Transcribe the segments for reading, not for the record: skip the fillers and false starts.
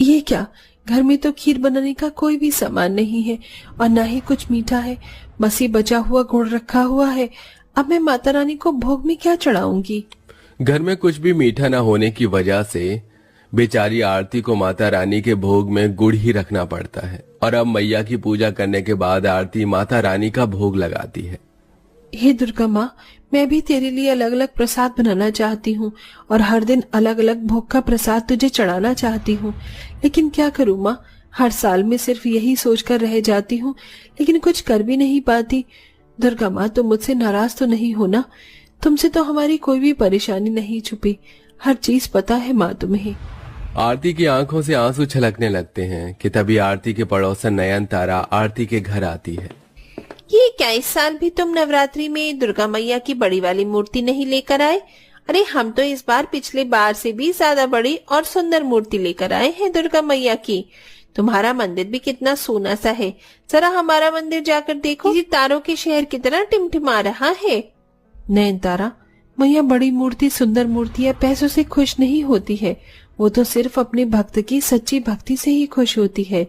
ये क्या, घर में तो खीर बनाने का कोई भी सामान नहीं है और ना ही कुछ मीठा है। बस ही बचा हुआ गुड़ रखा हुआ है। अब मैं माता रानी को भोग में क्या चढ़ाऊंगी? घर में कुछ भी मीठा न होने की वजह से बेचारी आरती को माता रानी के भोग में गुड़ ही रखना पड़ता है। और अब मैया की पूजा करने के बाद आरती माता रानी का भोग लगाती है। हे दुर्गा माँ, मैं भी तेरे लिए अलग अलग प्रसाद बनाना चाहती हूँ और हर दिन अलग अलग भोग का प्रसाद तुझे चढ़ाना चाहती हूँ। लेकिन क्या करूँ माँ, हर साल में सिर्फ यही सोचकर रह जाती हूँ, लेकिन कुछ कर भी नहीं पाती। दुर्गा माँ, तुम मुझसे नाराज तो नहीं हो ना? तुमसे तो हमारी कोई भी परेशानी नहीं छुपी, हर चीज पता है माँ तुम्हें। आरती की आंखों से आंसू छलकने लगते हैं कि तभी आरती के पड़ोसन नयनतारा आरती के घर आती है। ये क्या, इस साल भी तुम नवरात्रि में दुर्गा मैया की बड़ी वाली मूर्ति नहीं लेकर आए? अरे हम तो इस बार पिछले बार से भी ज्यादा बड़ी और सुंदर मूर्ति लेकर आए हैं दुर्गा मैया की। तुम्हारा मंदिर भी कितना सोना सा है, जरा हमारा मंदिर जाकर देखो, तारों के शहर की तरह टिमटिमा रहा है। नयनतारा, मैया बड़ी मूर्ति, सुंदर मूर्ति या पैसों से खुश नहीं होती है, वो तो सिर्फ अपने भक्त की सच्ची भक्ति से ही खुश होती है।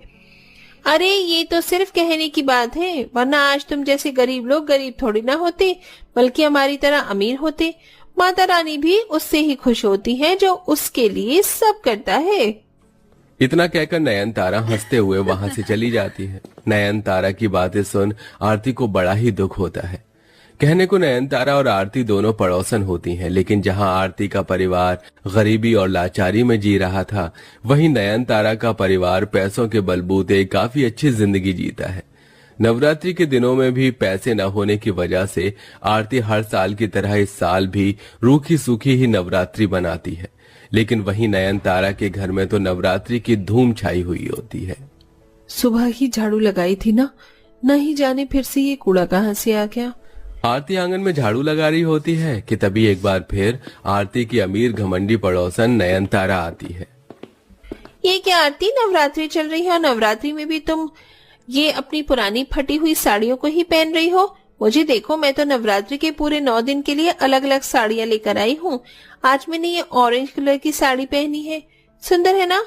अरे ये तो सिर्फ कहने की बात है, वरना आज तुम जैसे गरीब लोग गरीब थोड़ी ना होते, बल्कि हमारी तरह अमीर होते। माता रानी भी उससे ही खुश होती है जो उसके लिए सब करता है। इतना कहकर नयनतारा हंसते हुए वहां से चली जाती है। नयनतारा की बातें सुन आरती को बड़ा ही दुख होता है। कहने को नयनतारा और आरती दोनों पड़ोसन होती हैं, लेकिन जहां आरती का परिवार गरीबी और लाचारी में जी रहा था, वहीं नयनतारा का परिवार पैसों के बलबूते काफी अच्छी जिंदगी जीता है। नवरात्रि के दिनों में भी पैसे न होने की वजह से आरती हर साल की तरह इस साल भी रूखी सूखी ही नवरात्रि बनाती है। लेकिन वहीं नयनतारा के घर में तो नवरात्रि की धूम छाई हुई होती है। सुबह ही झाड़ू लगाई थी ना, नहीं जाने फिर से ये कूड़ा कहाँ से आ गया। आरती आंगन में झाड़ू लगा रही होती है कि तभी एक बार फिर आरती की अमीर घमंडी पड़ोसन नयनतारा आती है। ये क्या आरती, नवरात्रि चल रही है और नवरात्रि में भी तुम ये अपनी पुरानी फटी हुई साड़ियों को ही पहन रही हो? मुझे देखो, मैं तो नवरात्रि के पूरे 9 दिन के लिए अलग अलग साड़ियां लेकर आई हूँ। आज मैंने ये ऑरेंज कलर की साड़ी पहनी है, सुंदर है ना?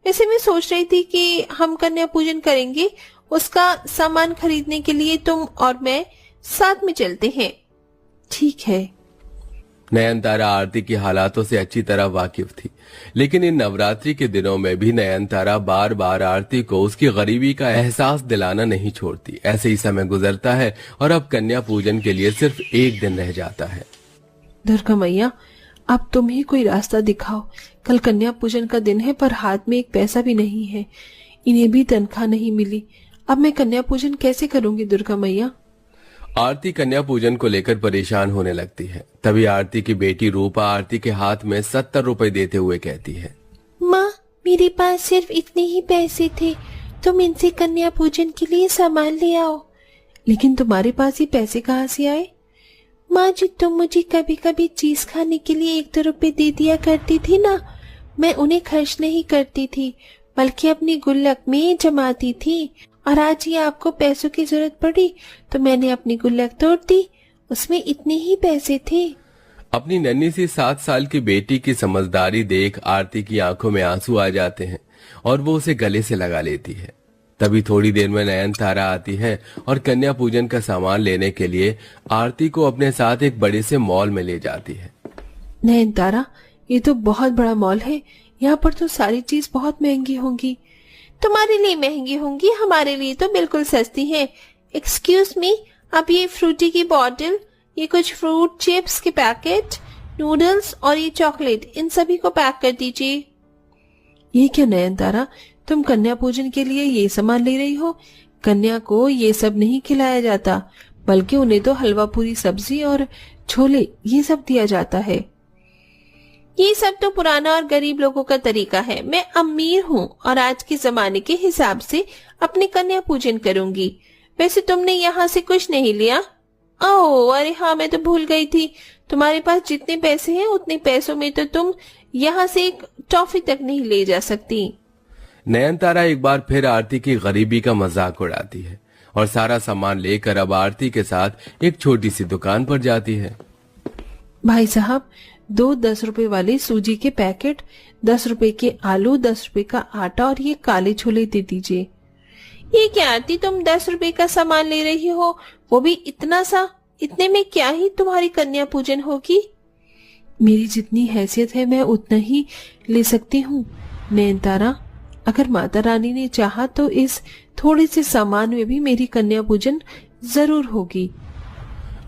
वैसे मैं सोच रही थी कि हम कन्या पूजन करेंगे, उसका सामान खरीदने के लिए तुम और मैं साथ में चलते हैं। ठीक है। नयनतारा आरती की हालातों से अच्छी तरह वाकिफ थी, लेकिन इन नवरात्रि के दिनों में भी नयनतारा बार बार आरती को उसकी गरीबी का एहसास दिलाना नहीं छोड़ती। ऐसे ही समय गुजरता है और अब कन्या पूजन के लिए सिर्फ 1 दिन रह जाता है। दुर्गा मैया, अब तुम ही कोई रास्ता दिखाओ। कल कन्या पूजन का दिन है, पर हाथ में एक पैसा भी नहीं है, इन्हें भी तनख्वाह नहीं मिली। अब मैं कन्या पूजन कैसे करूंगी दुर्गा मैया? आरती कन्या पूजन को लेकर परेशान होने लगती है। तभी आरती की बेटी रूपा आरती के हाथ में 70 रुपए देते हुए कहती है, माँ, मेरे पास सिर्फ इतने ही पैसे थे, तुम इनसे कन्या पूजन के लिए सामान ले आओ। लेकिन तुम्हारे पास ये पैसे कहाँ से आए? माँ जी, तुम मुझे कभी कभी चीज खाने के लिए 1-2 रुपए दे दिया करती थी ना, मैं उन्हें खर्च नहीं करती थी, बल्कि अपनी गुल्लक में जमाती थी। और आज ये आपको पैसों की जरूरत पड़ी तो मैंने अपनी गुल्लक तोड़ दी, उसमें इतने ही पैसे थे। अपनी नन्ही सी 7 साल की बेटी की समझदारी देख आरती की आंखों में आंसू आ जाते हैं और वो उसे गले से लगा लेती है। तभी थोड़ी देर में नयनतारा आती है और कन्या पूजन का सामान लेने के लिए आरती को अपने साथ एक बड़े से मॉल में ले जाती है। नयनतारा, ये तो बहुत बड़ा मॉल है, यहाँ पर तो सारी चीज बहुत महंगी होंगी। तुम्हारे लिए महंगी होंगी, हमारे लिए तो बिल्कुल सस्ती है। एक्सक्यूज मी, अब ये फ्रूटी की बॉटल, ये कुछ फ्रूट चिप्स के पैकेट, नूडल्स और ये चॉकलेट, इन सभी को पैक कर दीजिए। ये क्या नयनतारा, तुम कन्या पूजन के लिए ये सामान ले रही हो? कन्या को ये सब नहीं खिलाया जाता, बल्कि उन्हें तो हलवा पूरी सब्जी और छोले ये सब दिया जाता है। ये सब तो पुराना और गरीब लोगों का तरीका है। मैं अमीर हूँ और आज के जमाने के हिसाब से अपने कन्या पूजन करूंगी। वैसे तुमने यहाँ से कुछ नहीं लिया? ओह अरे हाँ, मैं तो भूल गई थी, तुम्हारे पास जितने पैसे हैं उतने पैसों में तो तुम यहाँ से एक टॉफी तक नहीं ले जा सकती। नयनतारा एक बार फिर आरती की गरीबी का मजाक उड़ाती है और सारा सामान लेकर अब आरती के साथ एक छोटी सी दुकान पर जाती है। भाई साहब, 2 10 रुपए वाले सूजी के पैकेट, 10 रुपए के आलू, 10 रुपए का आटा और ये काले छोले दे दीजिए। ये क्या आरती, तुम 10 रुपए का सामान ले रही हो, वो भी इतना सा? इतने में क्या ही तुम्हारी कन्या पूजन होगी? मेरी जितनी हैसियत है मैं उतना ही ले सकती हूँ नयनतारा। अगर माता रानी ने चाहा तो इस थोड़े से सामान में भी मेरी कन्या पूजन जरूर होगी।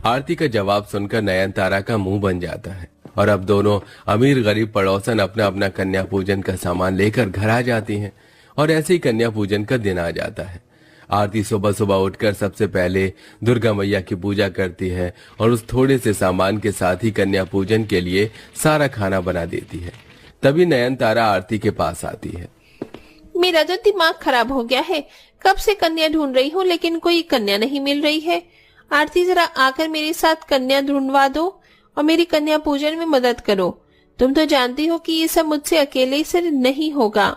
आरती का जवाब सुनकर नयनतारा का मुंह बन जाता है और अब दोनों अमीर गरीब पड़ोसन अपना अपना कन्या पूजन का सामान लेकर घर आ जाती हैं और ऐसे ही कन्या पूजन का दिन आ जाता है। आरती सुबह सुबह उठकर सबसे पहले दुर्गा मैया की पूजा करती है और उस थोड़े से सामान के साथ ही कन्या पूजन के लिए सारा खाना बना देती है। तभी नयनतारा आरती के पास आती है। मेरा तो दिमाग खराब हो गया है, कब से कन्या ढूंढ रही हूँ लेकिन कोई कन्या नहीं मिल रही है। आरती जरा आकर मेरे साथ कन्या ढूंढवा दो और मेरी कन्या पूजन में मदद करो। तुम तो जानती हो कि ये सब मुझसे अकेले से नहीं होगा।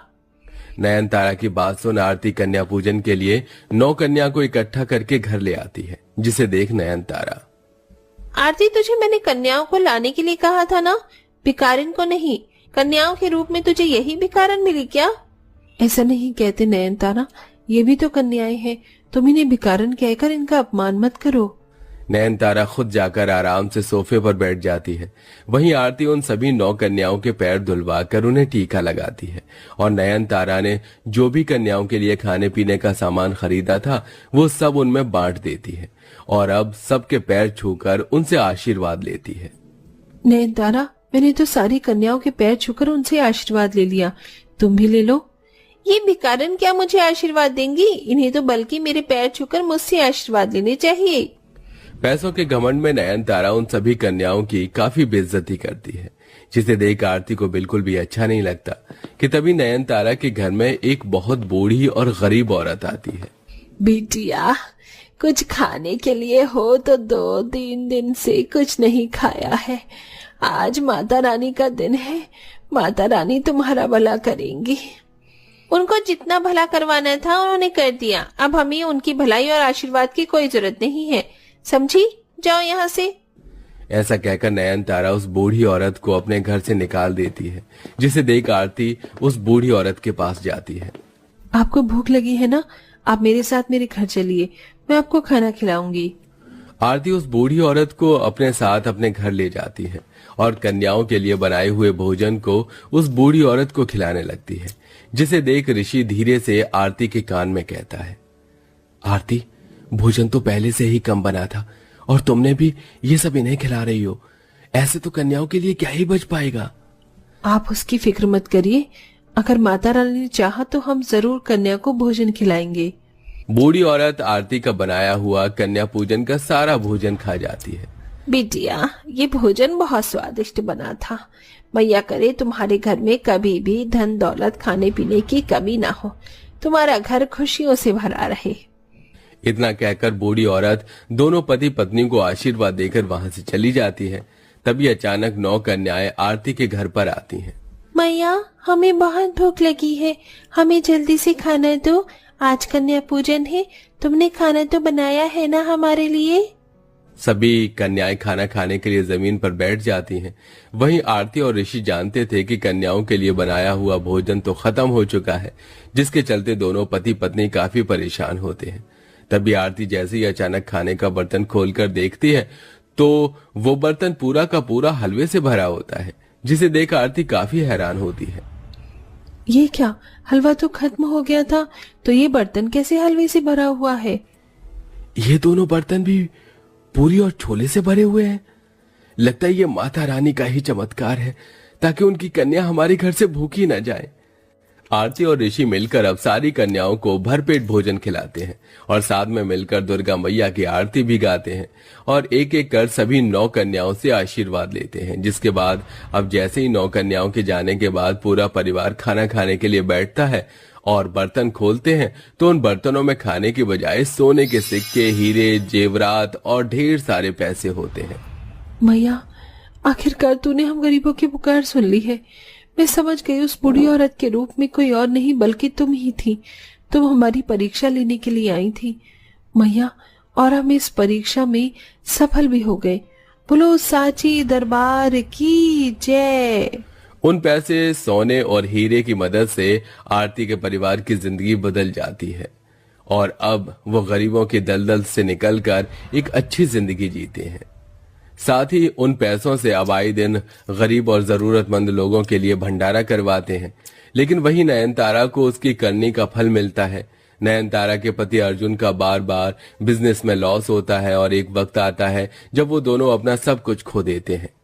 नयनतारा की बात सुन आरती कन्या पूजन के लिए 9 कन्या को इकट्ठा करके घर ले आती है, जिसे देख नयनतारा। आरती, तुझे मैंने कन्याओं को लाने के लिए कहा था ना, भिखारिन को नहीं। कन्याओं के रूप में तुझे यही भिखारन मिली क्या? ऐसा नहीं कहते नयनतारा, ये भी तो कन्याएं हैं। तुम इन्हें भिखारन कहकर इनका अपमान मत करो। नयनतारा खुद जाकर आराम से सोफे पर बैठ जाती है। वहीं आरती उन सभी 9 कन्याओं के पैर धुलवा कर उन्हें टीका लगाती है और नयनतारा ने जो भी कन्याओं के लिए खाने पीने का सामान खरीदा था वो सब उनमें बांट देती है और अब सबके पैर छूकर उनसे आशीर्वाद लेती है। नयनतारा, मैंने तो सारी कन्याओं के पैर छूकर उनसे आशीर्वाद ले लिया, तुम भी ले लो। ये भिखारन क्या मुझे आशीर्वाद देंगी? इन्हें तो बल्कि मेरे पैर छूकर मुझसे आशीर्वाद लेने चाहिए। पैसों के घमंड में नयनतारा उन सभी कन्याओं की काफी बेइज्जती करती है, जिसे देख आरती को बिल्कुल भी अच्छा नहीं लगता कि तभी नयनतारा के घर में एक बहुत बूढ़ी और गरीब औरत आती है। बिटिया, कुछ खाने के लिए हो तो 2-3 दिन से कुछ नहीं खाया है। आज माता रानी का दिन है, माता रानी तुम्हारा भला करेंगी। उनको जितना भला करवाना था उन्होंने कर दिया, अब हमें उनकी भलाई और आशीर्वाद की कोई जरूरत नहीं है, समझी? जाओ यहाँ से। ऐसा कहकर नयनतारा उस बूढ़ी औरत को अपने घर से निकाल देती है, जिसे देख आरती उस बूढ़ी औरत के पास जाती है। आपको भूख लगी है ना, आप मेरे साथ मेरे घर चलिए, मैं आपको खाना खिलाऊंगी। आरती उस बूढ़ी औरत को अपने साथ अपने घर ले जाती है और कन्याओं के लिए बनाए हुए भोजन को उस बूढ़ी औरत को खिलाने लगती है, जिसे देख ऋषि धीरे से आरती के कान में कहता है, आरती, भोजन तो पहले से ही कम बना था और तुमने भी ये सब इन्हें खिला रही हो, ऐसे तो कन्याओं के लिए क्या ही बच पाएगा। आप उसकी फिक्र मत करिए, अगर माता रानी ने चाहा तो हम जरूर कन्या को भोजन खिलाएंगे। बूढ़ी औरत आरती का बनाया हुआ कन्या पूजन का सारा भोजन खा जाती है। बिटिया, ये भोजन बहुत स्वादिष्ट बना था। मैया करे तुम्हारे घर में कभी भी धन दौलत खाने पीने की कमी ना हो, तुम्हारा घर खुशियों से भरा रहे। इतना कहकर बूढ़ी औरत दोनों पति पत्नी को आशीर्वाद देकर वहां से चली जाती है। तभी अचानक 9 कन्याएं आरती के घर पर आती हैं। मैया, हमें बहुत भूख लगी है, हमें जल्दी से खाना दो, आज कन्या पूजन है, तुमने खाना तो बनाया है ना हमारे लिए? सभी कन्याएं खाना खाने के लिए जमीन पर बैठ जाती हैं। वहीं आरती और ऋषि जानते थे कि कन्याओं के लिए बनाया हुआ भोजन तो खत्म हो चुका है, जिसके चलते दोनों पति पत्नी काफी परेशान होते हैं। तभी आरती जैसे ही अचानक खाने का बर्तन खोलकर देखती है तो वो बर्तन पूरा का पूरा हलवे से भरा होता है, जिसे देख आरती काफी हैरान होती है। ये क्या, हलवा तो खत्म हो गया था, तो ये बर्तन कैसे हलवे से भरा हुआ है? ये दोनों बर्तन भी पूरी और छोले से भरे हुए हैं। लगता है ये माता रानी का ही चमत्कार है, ताकि उनकी कन्या हमारे घर से भूखी न जाए। आरती और ऋषि मिलकर अब सारी कन्याओं को भरपेट भोजन खिलाते हैं और साथ में मिलकर दुर्गा मैया की आरती भी गाते हैं और एक एक कर सभी 9 कन्याओं से आशीर्वाद लेते हैं। जिसके बाद अब जैसे ही 9 कन्याओं के जाने के बाद पूरा परिवार खाना खाने के लिए बैठता है और बर्तन खोलते हैं तो उन बर्तनों में खाने की बजाय सोने के सिक्के, हीरे, जेवरात और ढेर सारे पैसे होते हैं। मैया, आखिरकार तूने हम गरीबों की पुकार सुन ली है। मैं समझ गई, उस बूढ़ी औरत के रूप में कोई और नहीं बल्कि तुम ही थी। तुम हमारी परीक्षा लेने के लिए आई थी मैया, और हम इस परीक्षा में सफल भी हो गए। बोलो साची दरबार की जय। उन पैसे, सोने और हीरे की मदद से आरती के परिवार की जिंदगी बदल जाती है और अब वो गरीबों की दलदल से निकलकर एक अच्छी जिंदगी जीते हैं। साथ ही उन पैसों से अब आए दिन गरीब और जरूरतमंद लोगों के लिए भंडारा करवाते हैं। लेकिन वही नयनतारा को उसकी करनी का फल मिलता है। नयनतारा के पति अर्जुन का बार बार बिजनेस में लॉस होता है और एक वक्त आता है जब वो दोनों अपना सब कुछ खो देते हैं।